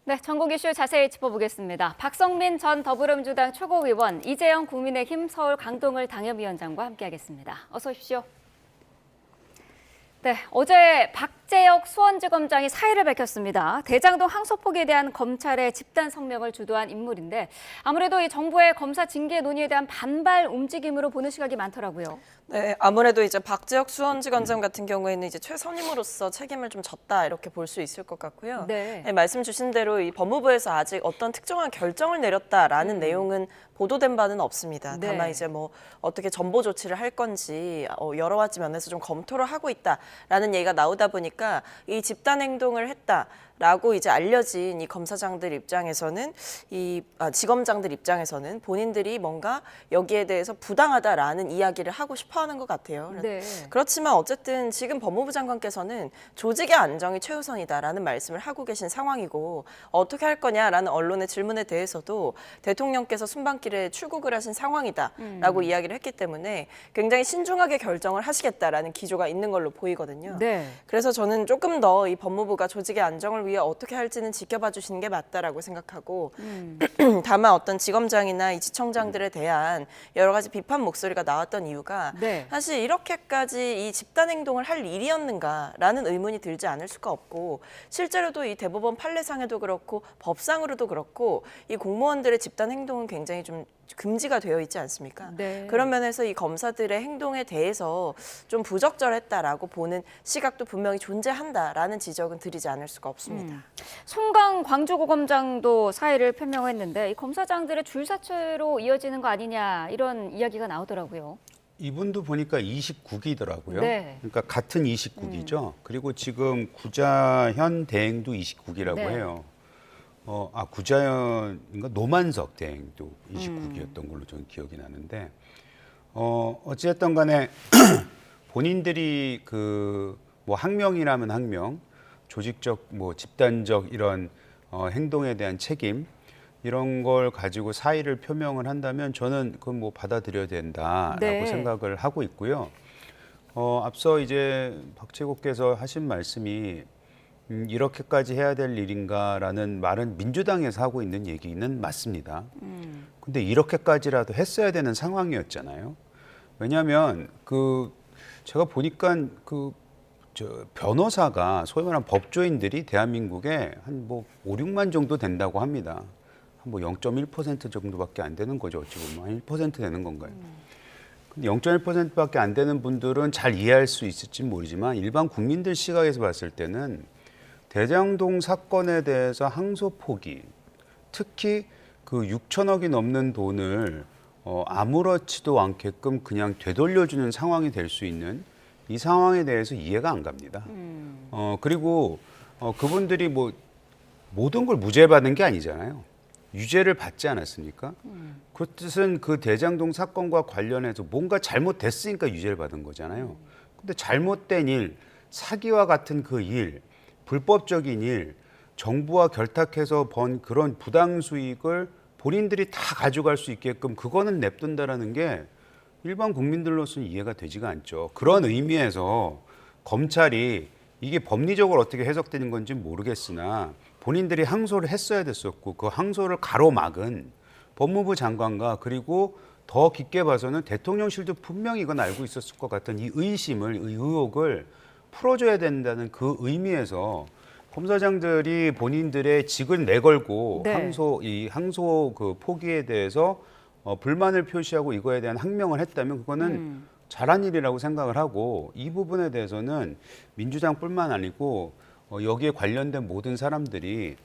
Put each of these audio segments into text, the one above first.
네, 전국 이슈 자세히 짚어보겠습니다. 박성민 전 더불어민주당 최고위원, 이재영 국민의힘 서울 강동을 당협위원장과 함께하겠습니다. 어서 오십시오. 네, 어제 박재혁 수원지검장이 사의를 밝혔습니다. 대장동 항소 포기에 대한 검찰의 집단 성명을 주도한 인물인데 아무래도 이 정부의 검사 징계 논의에 대한 반발 움직임으로 보는 시각이 많더라고요. 네, 아무래도 이제 박재혁 수원지검장 같은 경우에는 이제 최선임으로서 책임을 좀 졌다 이렇게 볼 수 있을 것 같고요. 네. 네, 말씀 주신 대로 이 법무부에서 아직 어떤 특정한 결정을 내렸다라는 내용은 보도된 바는 없습니다. 네. 다만 이제 뭐 어떻게 전보 조치를 할 건지 여러 가지 면에서 좀 검토를 하고 있다라는 얘기가 나오다 보니까 이 집단 행동을 했다라고 이제 알려진 이 검사장들 입장에서는 지검장들 입장에서는 본인들이 뭔가 여기에 대해서 부당하다라는 이야기를 하고 싶어하는 것 같아요. 네. 그렇지만 어쨌든 지금 법무부 장관께서는 조직의 안정이 최우선이다라는 말씀을 하고 계신 상황이고 어떻게 할 거냐라는 언론의 질문에 대해서도 대통령께서 순방길에 출국을 하신 상황이다라고 이야기를 했기 때문에 굉장히 신중하게 결정을 하시겠다라는 기조가 있는 걸로 보이거든요. 네. 그래서 저는 조금 더 이 법무부가 조직의 안정을 위해 어떻게 할지는 지켜봐 주시는 게 맞다라고 생각하고 다만 어떤 지검장이나 이 지청장들에 대한 여러 가지 비판 목소리가 나왔던 이유가 네. 사실 이렇게까지 이 집단 행동을 할 일이었는가라는 의문이 들지 않을 수가 없고 실제로도 이 대법원 판례상에도 그렇고 법상으로도 그렇고 이 공무원들의 집단 행동은 굉장히 좀 금지가 되어 있지 않습니까? 네. 그런 면에서 이 검사들의 행동에 대해서 좀 부적절했다라고 보는 시각도 분명히 존재한다라는 지적은 드리지 않을 수가 없습니다. 송강 광주고검장도 사의를 표명했는데 이 검사장들의 줄사채로 이어지는 거 아니냐 이런 이야기가 나오더라고요. 이분도 보니까 29기더라고요. 네. 그러니까 같은 29기죠. 그리고 지금 구자현 대행도 29기라고 네. 해요. 구자현인가 노만석 대행도 29기였던 걸로 저는 기억이 나는데 어찌됐든 간에 본인들이 뭐 항명이라면 항명, 조직적 뭐 집단적 이런 행동에 대한 책임 이런 걸 가지고 사의를 표명을 한다면 저는 그건 뭐 받아들여야 된다라고 네. 생각을 하고 있고요. 앞서 이제 박최국께서 하신 말씀이 이렇게까지 해야 될 일인가라는 말은 민주당에서 하고 있는 얘기는 맞습니다. 근데 이렇게까지라도 했어야 되는 상황이었잖아요. 왜냐하면 제가 보니까 변호사가 소위 말하는 법조인들이 대한민국에 한 뭐 5, 6만 정도 된다고 합니다. 한 뭐 0.1% 정도밖에 안 되는 거죠. 어찌 보면 한 1% 되는 건가요? 근데 0.1%밖에 안 되는 분들은 잘 이해할 수 있을지 모르지만 일반 국민들 시각에서 봤을 때는 대장동 사건에 대해서 항소 포기, 특히 그 6천억이 넘는 돈을 아무렇지도 않게끔 그냥 되돌려주는 상황이 될 수 있는 이 상황에 대해서 이해가 안 갑니다. 그리고 그분들이 뭐 모든 걸 무죄받은 게 아니잖아요. 유죄를 받지 않았습니까? 그 뜻은 그 대장동 사건과 관련해서 뭔가 잘못됐으니까 유죄를 받은 거잖아요. 근데 잘못된 일, 사기와 같은 그 일, 불법적인 일, 정부와 결탁해서 번 그런 부당 수익을 본인들이 다 가져갈 수 있게끔 그거는 냅둔다라는 게 일반 국민들로서는 이해가 되지가 않죠. 그런 의미에서 검찰이 이게 법리적으로 어떻게 해석되는 건지 모르겠으나 본인들이 항소를 했어야 됐었고 그 항소를 가로막은 법무부 장관과 그리고 더 깊게 봐서는 대통령실도 분명히 이건 알고 있었을 것 같은 이 의혹을 풀어줘야 된다는 그 의미에서 검사장들이 본인들의 직을 내걸고 네. 항소 그 포기에 대해서 불만을 표시하고 이거에 대한 항명을 했다면 그거는 잘한 일이라고 생각을 하고 이 부분에 대해서는 민주당뿐만 아니고 여기에 관련된 모든 사람들이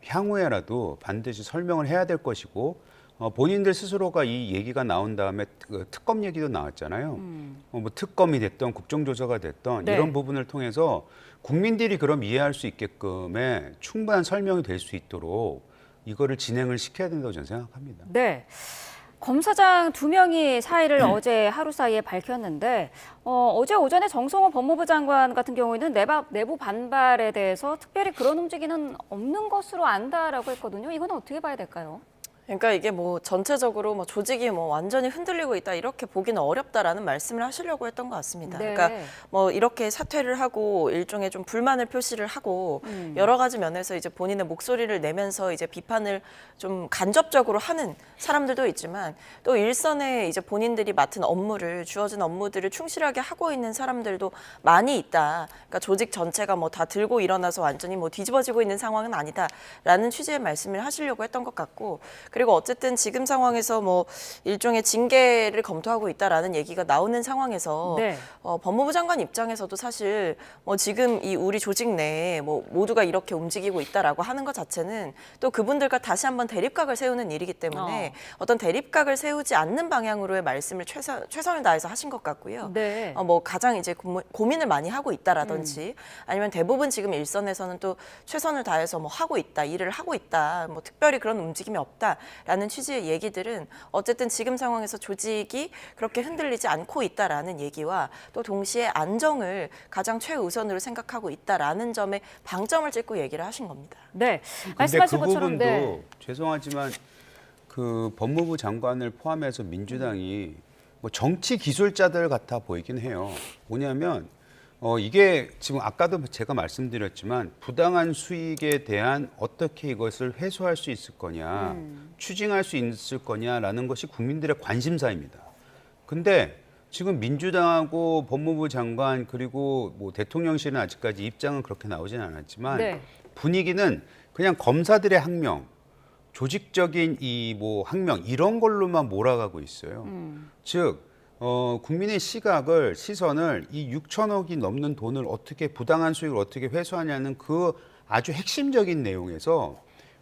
향후에라도 반드시 설명을 해야 될 것이고 본인들 스스로가 이 얘기가 나온 다음에 특검 얘기도 나왔잖아요. 뭐 특검이 됐던 국정조사가 됐던 네. 이런 부분을 통해서 국민들이 그럼 이해할 수 있게끔의 충분한 설명이 될 수 있도록 이거를 진행을 시켜야 된다고 저는 생각합니다. 네. 검사장 2명이 사의를 어제 하루 사이에 밝혔는데 어제 오전에 정성호 법무부 장관 같은 경우에는 내부 반발에 대해서 특별히 그런 움직임은 없는 것으로 안다라고 했거든요. 이건 어떻게 봐야 될까요? 그러니까 이게 뭐 전체적으로 뭐 조직이 뭐 완전히 흔들리고 있다 이렇게 보기는 어렵다라는 말씀을 하시려고 했던 것 같습니다. 네. 그러니까 뭐 이렇게 사퇴를 하고 일종의 좀 불만을 표시를 하고 여러 가지 면에서 이제 본인의 목소리를 내면서 이제 비판을 좀 간접적으로 하는 사람들도 있지만 또 일선에 이제 본인들이 맡은 업무를 주어진 업무들을 충실하게 하고 있는 사람들도 많이 있다. 그러니까 조직 전체가 뭐 다 들고 일어나서 완전히 뭐 뒤집어지고 있는 상황은 아니다라는 취지의 말씀을 하시려고 했던 것 같고. 그리고 어쨌든 지금 상황에서 뭐 일종의 징계를 검토하고 있다라는 얘기가 나오는 상황에서 네. 법무부 장관 입장에서도 사실 뭐 지금 이 우리 조직 내에 뭐 모두가 이렇게 움직이고 있다라고 하는 것 자체는 또 그분들과 다시 한번 대립각을 세우는 일이기 때문에 어떤 대립각을 세우지 않는 방향으로의 말씀을 최선을 다해서 하신 것 같고요. 네. 뭐 가장 이제 고민을 많이 하고 있다라든지 아니면 대부분 지금 일선에서는 또 최선을 다해서 뭐 하고 있다, 일을 하고 있다, 뭐 특별히 그런 움직임이 없다라는 취지의 얘기들은 어쨌든 지금 상황에서 조직이 그렇게 흔들리지 않고 있다라는 얘기와 또 동시에 안정을 가장 최우선으로 생각하고 있다라는 점에 방점을 찍고 얘기를 하신 겁니다. 네. 근데 말씀하신 그 것처럼 부분도 네. 죄송하지만 그 법무부 장관을 포함해서 민주당이 뭐 정치 기술자들 같아 보이긴 해요. 뭐냐면 이게 지금 아까도 제가 말씀드렸지만 부당한 수익에 대한 어떻게 이것을 회수할 수 있을 거냐, 추징할 수 있을 거냐라는 것이 국민들의 관심사입니다. 근데 지금 민주당하고 법무부 장관 그리고 뭐 대통령실은 아직까지 입장은 그렇게 나오진 않았지만 네. 분위기는 그냥 검사들의 항명, 조직적인 이 뭐 항명 이런 걸로만 몰아가고 있어요. 즉 국민의 시선을 이 6천억이 넘는 돈을 어떻게 부당한 수익을 어떻게 회수하냐는 그 아주 핵심적인 내용에서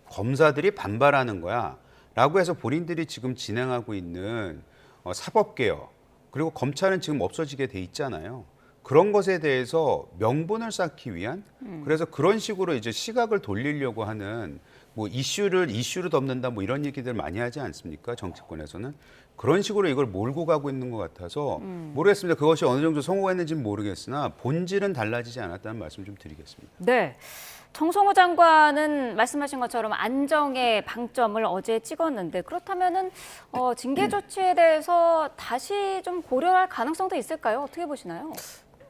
검사들이 반발하는 거야라고 해서 본인들이 지금 진행하고 있는 사법개혁 그리고 검찰은 지금 없어지게 돼 있잖아요. 그런 것에 대해서 명분을 쌓기 위한 그래서 그런 식으로 이제 시각을 돌리려고 하는 뭐 이슈를 덮는다 뭐 이런 얘기들 많이 하지 않습니까? 정치권에서는 그런 식으로 이걸 몰고 가고 있는 것 같아서 모르겠습니다. 그것이 어느 정도 성공했는지는 모르겠으나 본질은 달라지지 않았다는 말씀 좀 드리겠습니다. 네. 정성호 장관은 말씀하신 것처럼 안정의 방점을 어제 찍었는데 그렇다면은 징계 조치에 대해서 다시 좀 고려할 가능성도 있을까요? 어떻게 보시나요?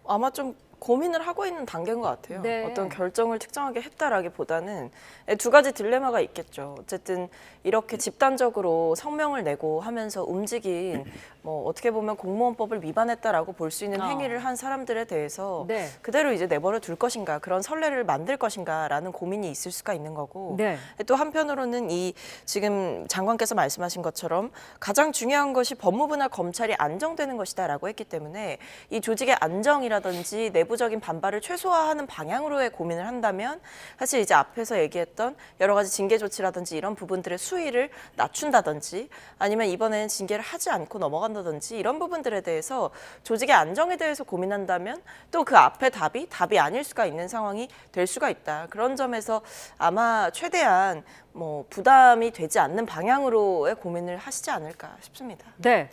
아마 좀 고민을 하고 있는 단계인 것 같아요. 네. 어떤 결정을 특정하게 했다라기보다는 두 가지 딜레마가 있겠죠. 어쨌든 이렇게 집단적으로 성명을 내고 하면서 움직인 뭐 어떻게 보면 공무원법을 위반했다라고 볼 수 있는 행위를 한 사람들에 대해서 네. 그대로 이제 내버려 둘 것인가 그런 선례를 만들 것인가라는 고민이 있을 수가 있는 거고 네. 또 한편으로는 이 지금 장관께서 말씀하신 것처럼 가장 중요한 것이 법무부나 검찰이 안정되는 것이다라고 했기 때문에 이 조직의 안정이라든지 내부적인 반발을 최소화하는 방향으로의 고민을 한다면 사실 이제 앞에서 얘기했던 여러 가지 징계 조치라든지 이런 부분들의 수위를 낮춘다든지 아니면 이번에는 징계를 하지 않고 넘어간다든지 이런 부분들에 대해서 조직의 안정에 대해서 고민한다면 또 그 앞에 답이 아닐 수가 있는 상황이 될 수가 있다. 그런 점에서 아마 최대한 뭐 부담이 되지 않는 방향으로의 고민을 하시지 않을까 싶습니다. 네.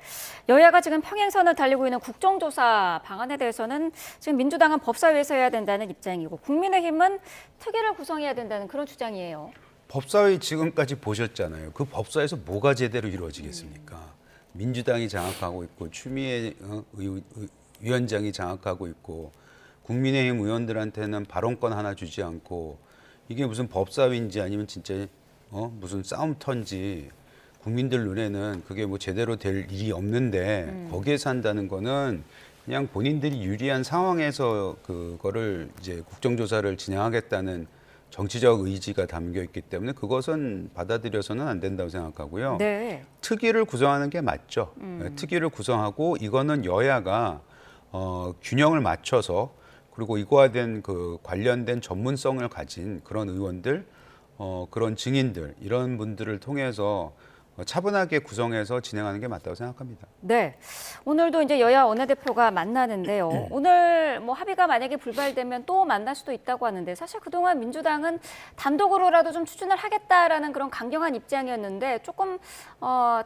여야가 지금 평행선을 달리고 있는 국정조사 방안에 대해서는 지금 민주당은 법사위에서 해야 된다는 입장이고 국민의힘은 특위를 구성해야 된다는 그런 주장이에요. 법사위 지금까지 보셨잖아요. 그 법사위에서 뭐가 제대로 이루어지겠습니까? 민주당이 장악하고 있고 추미애 위원장이 장악하고 있고 국민의힘 의원들한테는 발언권 하나 주지 않고 이게 무슨 법사위인지 아니면 진짜 무슨 싸움터인지 국민들 눈에는 그게 뭐 제대로 될 일이 없는데 거기에서 한다는 거는 그냥 본인들이 유리한 상황에서 그거를 이제 국정조사를 진행하겠다는 정치적 의지가 담겨 있기 때문에 그것은 받아들여서는 안 된다고 생각하고요. 네. 특위를 구성하는 게 맞죠. 네, 특위를 구성하고 이거는 여야가 균형을 맞춰서 그리고 이거와 된 그 관련된 전문성을 가진 그런 의원들, 그런 증인들 이런 분들을 통해서 차분하게 구성해서 진행하는 게 맞다고 생각합니다. 네. 오늘도 이제 여야 원내대표가 만나는데요. 오늘 뭐 합의가 만약에 불발되면 또 만날 수도 있다고 하는데 사실 그동안 민주당은 단독으로라도 좀 추진을 하겠다라는 그런 강경한 입장이었는데 조금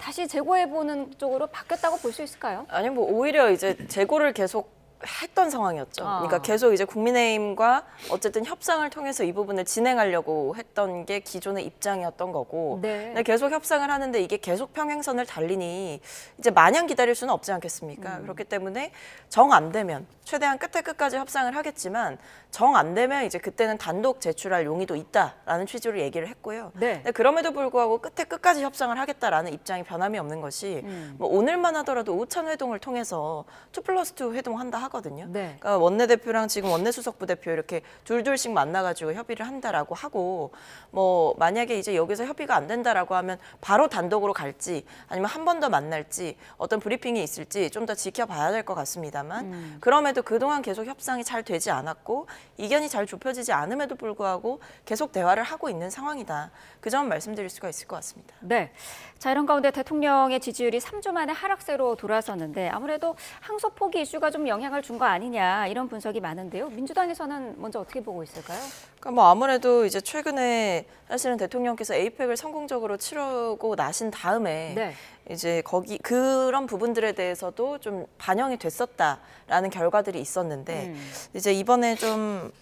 다시 재고해보는 쪽으로 바뀌었다고 볼 수 있을까요? 아니 뭐 오히려 이제 재고를 계속 했던 상황이었죠. 아. 그러니까 계속 이제 국민의힘과 어쨌든 협상을 통해서 이 부분을 진행하려고 했던 게 기존의 입장이었던 거고, 네. 근데 계속 협상을 하는데 이게 계속 평행선을 달리니 이제 마냥 기다릴 수는 없지 않겠습니까? 그렇기 때문에 정 안 되면 최대한 끝에 끝까지 협상을 하겠지만 정 안 되면 이제 그때는 단독 제출할 용의도 있다라는 취지로 얘기를 했고요. 네. 근데 그럼에도 불구하고 끝에 끝까지 협상을 하겠다라는 입장이 변함이 없는 것이 뭐 오늘만 하더라도 오찬 회동을 통해서 2+2 회동한다 하거든요. 네. 그러니까 원내대표랑 지금 원내수석부 대표 이렇게 둘둘씩 만나가지고 협의를 한다라고 하고 뭐 만약에 이제 여기서 협의가 안 된다라고 하면 바로 단독으로 갈지 아니면 한 번 더 만날지 어떤 브리핑이 있을지 좀 더 지켜봐야 될 것 같습니다만 그럼에도 그동안 계속 협상이 잘 되지 않았고 이견이 잘 좁혀지지 않음에도 불구하고 계속 대화를 하고 있는 상황이다. 그 점 말씀드릴 수가 있을 것 같습니다. 네. 자, 이런 가운데 대통령의 지지율이 3주 만에 하락세로 돌아섰는데 아무래도 항소 포기 이슈가 좀 영향을 준 거 아니냐 이런 분석이 많은데요. 민주당에서는 먼저 어떻게 보고 있을까요? 그러니까 뭐 아무래도 이제 최근에 사실은 대통령께서 에이펙을 성공적으로 치르고 나신 다음에 네. 이제 거기 그런 부분들에 대해서도 좀 반영이 됐었다라는 결과들이 있었는데 이제 이번에 좀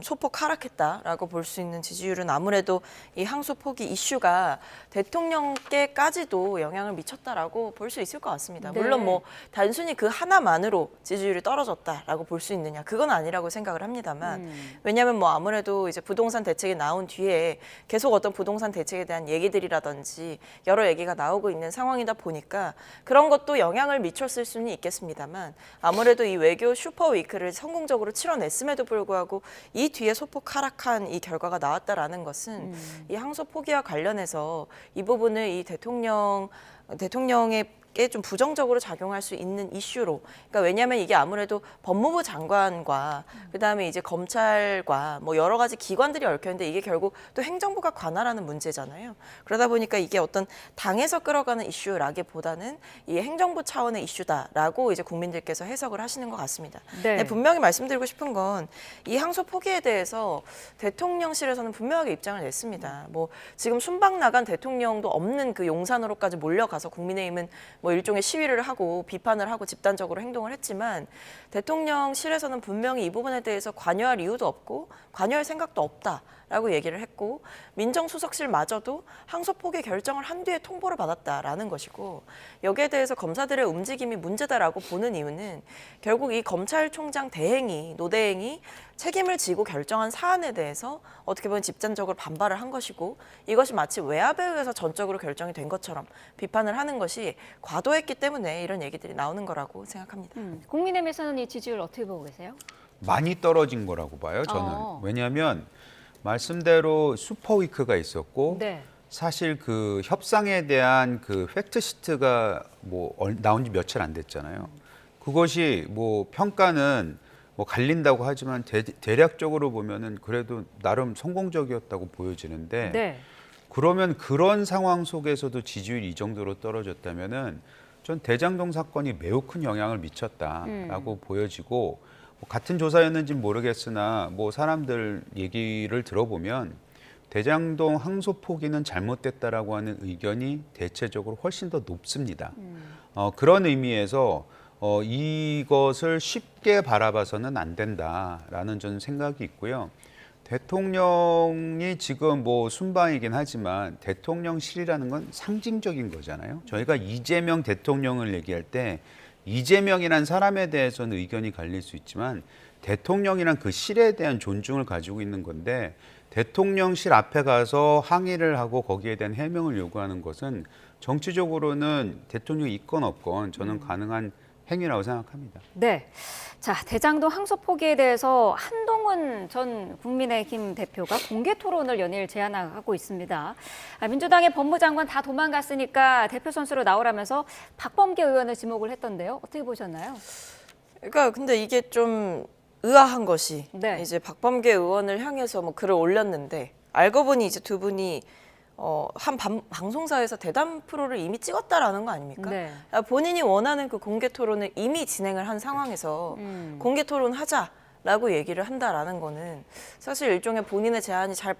소폭 하락했다라고 볼 수 있는 지지율은 아무래도 이 항소 포기 이슈가 대통령께까지도 영향을 미쳤다라고 볼 수 있을 것 같습니다. 네. 물론 뭐 단순히 그 하나만으로 지지율이 떨어졌다라고 볼 수 있느냐 그건 아니라고 생각을 합니다만 왜냐하면 뭐 아무래도 이제 부동산 대책이 나온 뒤에 계속 어떤 부동산 대책에 대한 얘기들이라든지 여러 얘기가 나오고 있는 상황이다 보니까 그런 것도 영향을 미쳤을 수는 있겠습니다만 아무래도 이 외교 슈퍼위크를 성공적으로 치러냈음에도 불구하고 이 뒤에 소폭 하락한 이 결과가 나왔다라는 것은 이 항소 포기와 관련해서 이 부분을 이 대통령에게 좀 부정적으로 작용할 수 있는 이슈로, 그러니까 왜냐하면 이게 아무래도 법무부 장관과 그다음에 이제 검찰과 뭐 여러 가지 기관들이 얽혀 있는데 이게 결국 또 행정부가 관할하는 문제잖아요. 그러다 보니까 이게 어떤 당에서 끌어가는 이슈라기보다는 이 행정부 차원의 이슈다라고 이제 국민들께서 해석을 하시는 것 같습니다. 네. 네, 분명히 말씀드리고 싶은 건 이 항소 포기에 대해서 대통령실에서는 분명하게 입장을 냈습니다. 뭐 지금 순방 나간 대통령도 없는 그 용산으로까지 몰려가서 국민의힘은 뭐 일종의 시위를 하고 비판을 하고 집단적으로 행동을 했지만 대통령실에서는 분명히 이 부분에 대해서 관여할 이유도 없고 관여할 생각도 없다라고 얘기를 했고 민정수석실마저도 항소 포기 결정을 한 뒤에 통보를 받았다라는 것이고 여기에 대해서 검사들의 움직임이 문제다라고 보는 이유는 결국 이 검찰총장 대행이 노대행이 책임을 지고 결정한 사안에 대해서 어떻게 보면 집단적으로 반발을 한 것이고 이것이 마치 외압에 의해서 전적으로 결정이 된 것처럼 비판을 하는 것이 과도했기 때문에 이런 얘기들이 나오는 거라고 생각합니다. 국민의힘에서는 이 지지율 어떻게 보고 계세요? 많이 떨어진 거라고 봐요, 저는. 왜냐하면 말씀대로 슈퍼위크가 있었고 네. 사실 그 협상에 대한 그 팩트시트가 뭐 나온 지 며칠 안 됐잖아요. 그것이 뭐 평가는 뭐 갈린다고 하지만 대략적으로 보면은 그래도 나름 성공적이었다고 보여지는데 네. 그러면 그런 상황 속에서도 지지율이 이 정도로 떨어졌다면은 전 대장동 사건이 매우 큰 영향을 미쳤다라고 보여지고 뭐 같은 조사였는지는 모르겠으나 뭐 사람들 얘기를 들어보면 대장동 항소 포기는 잘못됐다라고 하는 의견이 대체적으로 훨씬 더 높습니다. 그런 의미에서 이것을 쉽게 바라봐서는 안 된다라는 저는 생각이 있고요. 대통령이 지금 뭐 순방이긴 하지만 대통령실이라는 건 상징적인 거잖아요. 저희가 이재명 대통령을 얘기할 때 이재명이란 사람에 대해서는 의견이 갈릴 수 있지만 대통령이란 그 실에 대한 존중을 가지고 있는 건데 대통령실 앞에 가서 항의를 하고 거기에 대한 해명을 요구하는 것은 정치적으로는 대통령이 있건 없건 저는 가능한 행위라고 생각합니다. 네. 자, 대장동 항소 포기에 대해서 한동훈 전 국민의힘 대표가 공개 토론을 연일 제안하고 있습니다. 민주당의 법무장관 다 도망갔으니까 대표 선수로 나오라면서 박범계 의원을 지목을 했던데요. 어떻게 보셨나요? 그러니까 근데 이게 좀 의아한 것이 네. 이제 박범계 의원을 향해서 뭐 글을 올렸는데 알고 보니 이제 두 분이 한 방송사에서 대담 프로를 이미 찍었다라는 거 아닙니까? 네. 본인이 원하는 그 공개 토론을 이미 진행을 한 상황에서 공개 토론 하자라고 얘기를 한다라는 거는 사실 일종의 본인의 제안이 잘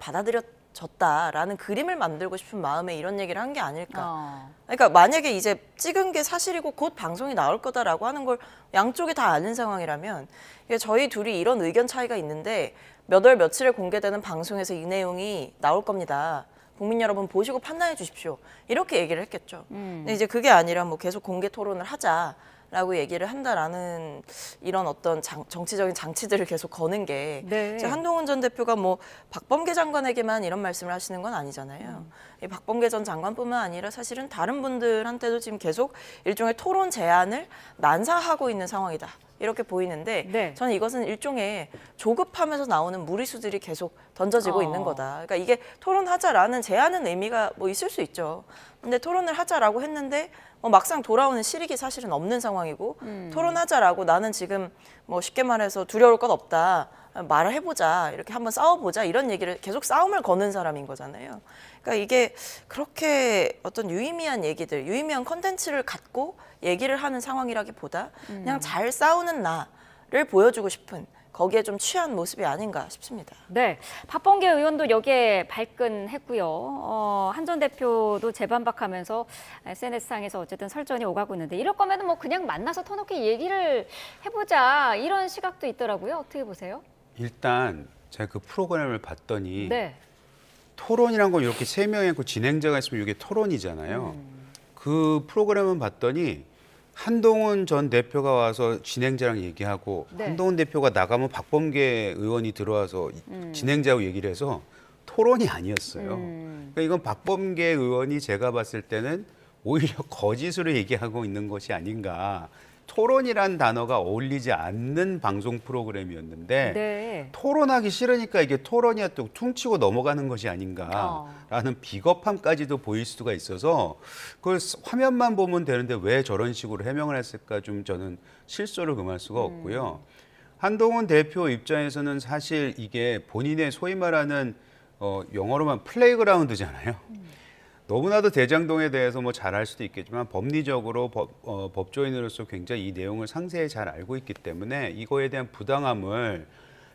졌다라는 그림을 만들고 싶은 마음에 이런 얘기를 한 게 아닐까. 어. 그러니까 만약에 이제 찍은 게 사실이고 곧 방송이 나올 거다라고 하는 걸 양쪽이 다 아는 상황이라면 이게 저희 둘이 이런 의견 차이가 있는데 몇 월 며칠에 공개되는 방송에서 이 내용이 나올 겁니다. 국민 여러분 보시고 판단해 주십시오. 이렇게 얘기를 했겠죠. 근데 이제 그게 아니라 뭐 계속 공개 토론을 하자라고 얘기를 한다라는 이런 어떤 정치적인 장치들을 계속 거는 게 네. 이제 한동훈 전 대표가 뭐 박범계 장관에게만 이런 말씀을 하시는 건 아니잖아요. 이 박범계 전 장관뿐만 아니라 사실은 다른 분들한테도 지금 계속 일종의 토론 제안을 난사하고 있는 상황이다. 이렇게 보이는데 네. 저는 이것은 일종의 조급하면서 나오는 무리수들이 계속 던져지고 있는 거다. 그러니까 이게 토론하자라는 제안은 의미가 뭐 있을 수 있죠. 근데 토론을 하자라고 했는데 막상 돌아오는 실익이 사실은 없는 상황이고 토론하자라고 나는 지금 뭐 쉽게 말해서 두려울 것 없다. 말을 해보자. 이렇게 한번 싸워보자. 이런 얘기를 계속 싸움을 거는 사람인 거잖아요. 그러니까 이게 그렇게 어떤 유의미한 얘기들, 유의미한 컨텐츠를 갖고 얘기를 하는 상황이라기보다 그냥 잘 싸우는 나를 보여주고 싶은 거기에 좀 취한 모습이 아닌가 싶습니다. 네, 박범계 의원도 여기에 발끈했고요. 한 전 대표도 재반박하면서 SNS상에서 어쨌든 설전이 오가고 있는데 이럴 거면 뭐 그냥 만나서 터놓게 얘기를 해보자 이런 시각도 있더라고요. 어떻게 보세요? 일단 제가 그 프로그램을 봤더니 네. 토론이란 건 이렇게 세 명이 있고 진행자가 있으면 이게 토론이잖아요. 그 프로그램을 봤더니 한동훈 전 대표가 와서 진행자랑 얘기하고 네. 한동훈 대표가 나가면 박범계 의원이 들어와서 진행자하고 얘기를 해서 토론이 아니었어요. 그러니까 이건 박범계 의원이 제가 봤을 때는 오히려 거짓으로 얘기하고 있는 것이 아닌가. 토론이란 단어가 어울리지 않는 방송 프로그램이었는데 네. 토론하기 싫으니까 이게 토론이야 또 퉁치고 넘어가는 것이 아닌가라는 비겁함까지도 보일 수가 있어서 그걸 화면만 보면 되는데 왜 저런 식으로 해명을 했을까 좀 저는 실소를 금할 수가 없고요. 한동훈 대표 입장에서는 사실 이게 본인의 소위 말하는 영어로만 플레이그라운드잖아요. 너무나도 대장동에 대해서 뭐 잘 알 수도 있겠지만 법리적으로 법조인으로서 굉장히 이 내용을 상세히 잘 알고 있기 때문에 이거에 대한 부당함을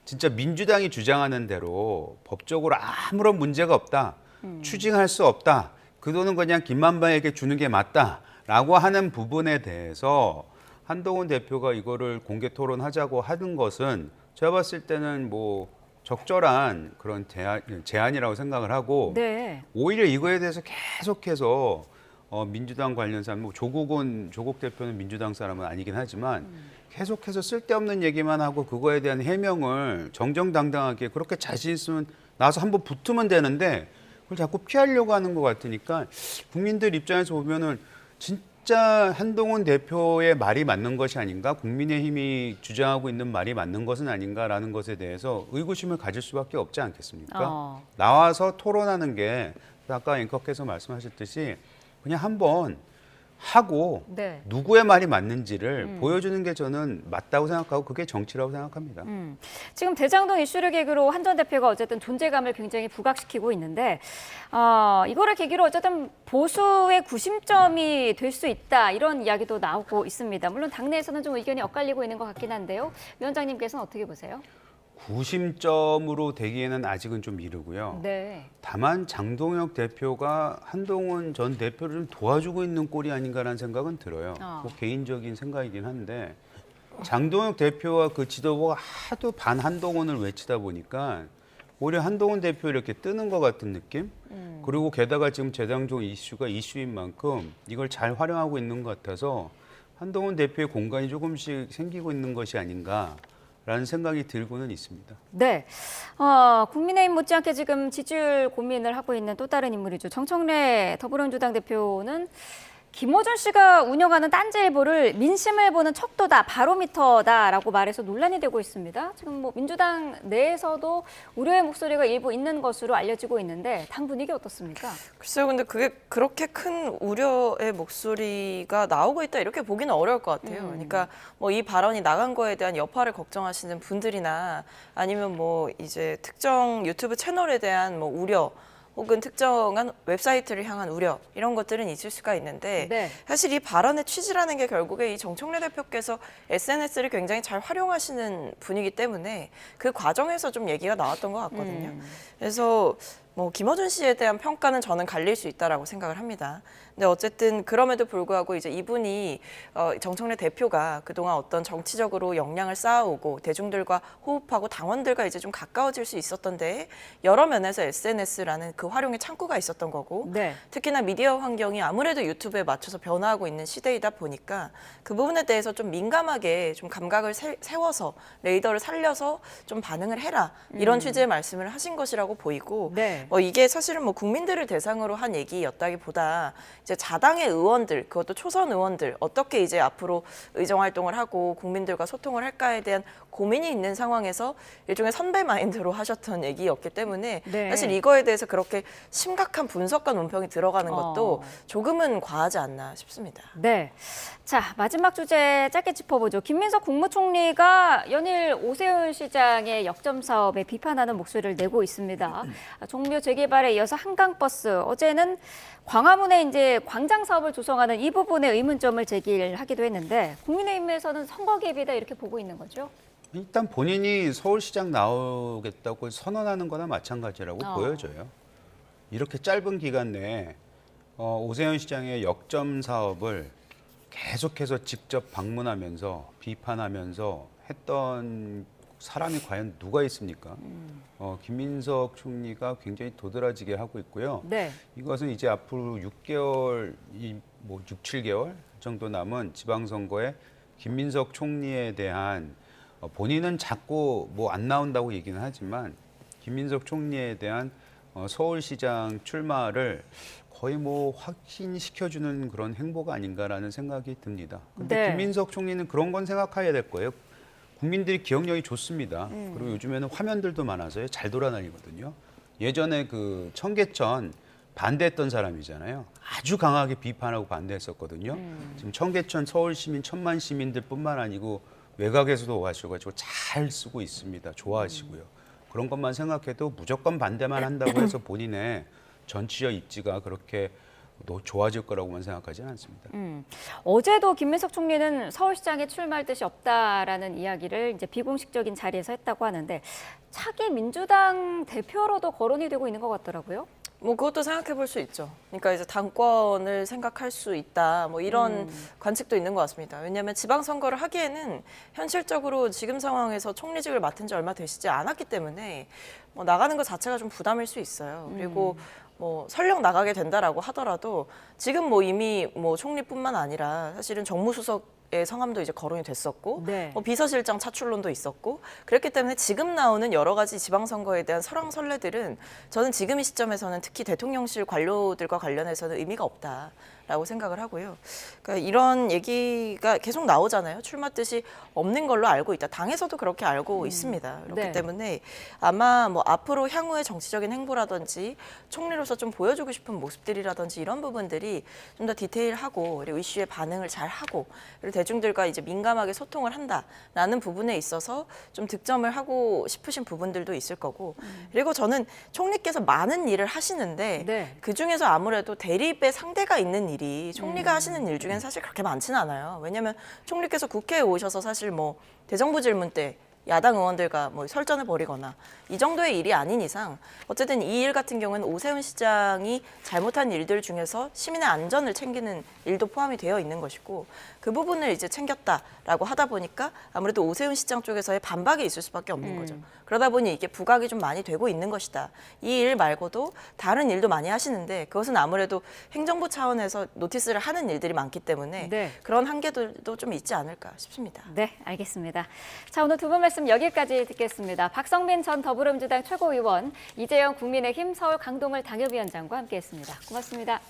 진짜 민주당이 주장하는 대로 법적으로 아무런 문제가 없다. 추징할 수 없다. 그 돈은 그냥 김만방에게 주는 게 맞다라고 하는 부분에 대해서 한동훈 대표가 이거를 공개 토론하자고 하는 것은 제가 봤을 때는 뭐 적절한 그런 제안이라고 생각을 하고 네. 오히려 이거에 대해서 계속해서 민주당 관련 사람, 뭐 조국 대표는 민주당 사람은 아니긴 하지만 계속해서 쓸데없는 얘기만 하고 그거에 대한 해명을 정정당당하게 그렇게 자신 있으면 나와서 한번 붙으면 되는데 그걸 자꾸 피하려고 하는 것 같으니까 국민들 입장에서 보면은 진짜 한동훈 대표의 말이 맞는 것이 아닌가, 국민의힘이 주장하고 있는 말이 맞는 것은 아닌가라는 것에 대해서 의구심을 가질 수밖에 없지 않겠습니까? 나와서 토론하는 게 아까 앵커께서 말씀하셨듯이 그냥 한번 하고 네. 누구의 말이 맞는지를 보여주는 게 저는 맞다고 생각하고 그게 정치라고 생각합니다. 지금 대장동 이슈를 계기로 한 전 대표가 어쨌든 존재감을 굉장히 부각시키고 있는데 이거를 계기로 어쨌든 보수의 구심점이 될 수 있다 이런 이야기도 나오고 있습니다. 물론 당내에서는 좀 의견이 엇갈리고 있는 것 같긴 한데요. 위원장님께서는 어떻게 보세요? 구심점으로 되기에는 아직은 좀 이르고요. 네. 다만 장동혁 대표가 한동훈 전 대표를 좀 도와주고 있는 꼴이 아닌가라는 생각은 들어요. 뭐 개인적인 생각이긴 한데 장동혁 대표와 그 지도부가 하도 반 한동훈을 외치다 보니까 오히려 한동훈 대표 이렇게 뜨는 것 같은 느낌? 그리고 게다가 지금 재당종 이슈가 이슈인 만큼 이걸 잘 활용하고 있는 것 같아서 한동훈 대표의 공간이 조금씩 생기고 있는 것이 아닌가. 라는 생각이 들고는 있습니다. 네, 국민의힘 못지않게 지금 지지율 고민을 하고 있는 또 다른 인물이죠. 정청래 더불어민주당 대표는 김어준 씨가 운영하는 딴지일보를 민심을 보는 척도다, 바로미터다라고 말해서 논란이 되고 있습니다. 지금 뭐 민주당 내에서도 우려의 목소리가 일부 있는 것으로 알려지고 있는데 당 분위기 어떻습니까? 글쎄요, 근데 그게 그렇게 큰 우려의 목소리가 나오고 있다 이렇게 보기는 어려울 것 같아요. 그러니까 뭐 이 발언이 나간 거에 대한 여파를 걱정하시는 분들이나 아니면 뭐 이제 특정 유튜브 채널에 대한 뭐 우려 혹은 특정한 웹사이트를 향한 우려 이런 것들은 있을 수가 있는데 네. 사실 이 발언의 취지라는 게 결국에 이 정청래 대표께서 SNS를 굉장히 잘 활용하시는 분이기 때문에 그 과정에서 좀 얘기가 나왔던 것 같거든요. 그래서 뭐 김어준 씨에 대한 평가는 저는 갈릴 수 있다라고 생각을 합니다. 근데 어쨌든 그럼에도 불구하고 이제 이분이 정청래 대표가 그동안 어떤 정치적으로 역량을 쌓아오고 대중들과 호흡하고 당원들과 이제 좀 가까워질 수 있었던데 여러 면에서 SNS라는 그 활용의 창구가 있었던 거고 네. 특히나 미디어 환경이 아무래도 유튜브에 맞춰서 변화하고 있는 시대이다 보니까 그 부분에 대해서 좀 민감하게 좀 감각을 세워서 레이더를 살려서 좀 반응을 해라 이런 취지의 말씀을 하신 것이라고 보이고 네. 이게 사실은 뭐 국민들을 대상으로 한 얘기였다기보다 이제 자당의 의원들 그것도 초선 의원들 어떻게 이제 앞으로 의정 활동을 하고 국민들과 소통을 할까에 대한 고민이 있는 상황에서 일종의 선배 마인드로 하셨던 얘기였기 때문에 네. 사실 이거에 대해서 그렇게 심각한 분석과 논평이 들어가는 것도 조금은 과하지 않나 싶습니다. 네. 자, 마지막 주제 짧게 짚어보죠. 김민석 국무총리가 연일 오세훈 시장의 역점 사업에 비판하는 목소리를 내고 있습니다. 종묘 재개발에 이어서 한강버스, 어제는 광화문에 이제 광장 사업을 조성하는 이 부분에 의문점을 제기하기도 했는데 국민의힘에서는 선거 개입이다 이렇게 보고 있는 거죠? 일단 본인이 서울시장 나오겠다고 선언하는 거나 마찬가지라고 보여져요. 이렇게 짧은 기간 내에 오세훈 시장의 역점 사업을 계속해서 직접 방문하면서 비판하면서 했던 사람이 과연 누가 있습니까? 김민석 총리가 굉장히 도드라지게 하고 있고요. 네. 이것은 이제 앞으로 6개월, 뭐 6, 7개월 정도 남은 지방선거에 김민석 총리에 대한 본인은 자꾸 뭐 안 나온다고 얘기는 하지만 김민석 총리에 대한 서울시장 출마를 거의 뭐 확신시켜주는 그런 행보가 아닌가라는 생각이 듭니다. 근데 네. 김민석 총리는 그런 건 생각해야 될 거예요. 국민들이 기억력이 좋습니다. 그리고 요즘에는 화면들도 많아서 잘 돌아다니거든요. 예전에 그 청계천 반대했던 사람이잖아요. 아주 강하게 비판하고 반대했었거든요. 지금 청계천 서울 시민 1000만 시민들뿐만 아니고 외곽에서도 와셔가지고 잘 쓰고 있습니다. 좋아하시고요. 그런 것만 생각해도 무조건 반대만 한다고 해서 본인의 정치적 입지가 그렇게 좋아질 거라고만 생각하지는 않습니다. 어제도 김민석 총리는 서울시장에 출마할 뜻이 없다라는 이야기를 이제 비공식적인 자리에서 했다고 하는데 차기 민주당 대표로도 거론이 되고 있는 것 같더라고요. 뭐 그것도 생각해 볼 수 있죠. 그러니까 이제 당권을 생각할 수 있다. 뭐 이런 관측도 있는 것 같습니다. 왜냐하면 지방선거를 하기에는 현실적으로 지금 상황에서 총리직을 맡은 지 얼마 되시지 않았기 때문에 뭐 나가는 것 자체가 좀 부담일 수 있어요. 그리고 뭐 설령 나가게 된다라고 하더라도 지금 뭐 이미 뭐 총리뿐만 아니라 사실은 정무수석의 성함도 이제 거론이 됐었고 네. 뭐 비서실장 차출론도 있었고 그렇기 때문에 지금 나오는 여러 가지 지방선거에 대한 설왕설래들은 저는 지금 이 시점에서는 특히 대통령실 관료들과 관련해서는 의미가 없다라고 생각을 하고요. 그러니까 이런 얘기가 계속 나오잖아요. 출마 뜻이 없는 걸로 알고 있다. 당에서도 그렇게 알고 있습니다. 그렇기 네. 때문에 아마 뭐 앞으로 향후의 정치적인 행보라든지 총리로서 좀 보여주고 싶은 모습들이라든지 이런 부분들이 좀 더 디테일하고 그리고 이슈에 반응을 잘 하고 그리고 대중들과 이제 민감하게 소통을 한다라는 부분에 있어서 좀 득점을 하고 싶으신 부분들도 있을 거고 그리고 저는 총리께서 많은 일을 하시는데 네. 그 중에서 아무래도 대립의 상대가 있는 일이 총리가 하시는 일 중엔 사실 그렇게 많지는 않아요. 왜냐하면 총리께서 국회에 오셔서 사실 뭐 대정부 질문 때 야당 의원들과 뭐 설전을 벌이거나 이 정도의 일이 아닌 이상 어쨌든 이 일 같은 경우는 오세훈 시장이 잘못한 일들 중에서 시민의 안전을 챙기는 일도 포함이 되어 있는 것이고 그 부분을 이제 챙겼다라고 하다 보니까 아무래도 오세훈 시장 쪽에서의 반박이 있을 수밖에 없는 거죠. 그러다 보니 이게 부각이 좀 많이 되고 있는 것이다. 이 일 말고도 다른 일도 많이 하시는데 그것은 아무래도 행정부 차원에서 노티스를 하는 일들이 많기 때문에 네. 그런 한계들도 좀 있지 않을까 싶습니다. 네, 알겠습니다. 자, 오늘 두 분 말씀 여기까지 듣겠습니다. 박성민 전 더불어민주당 최고위원, 이재영 국민의힘 서울 강동을 당협위원장과 함께했습니다. 고맙습니다.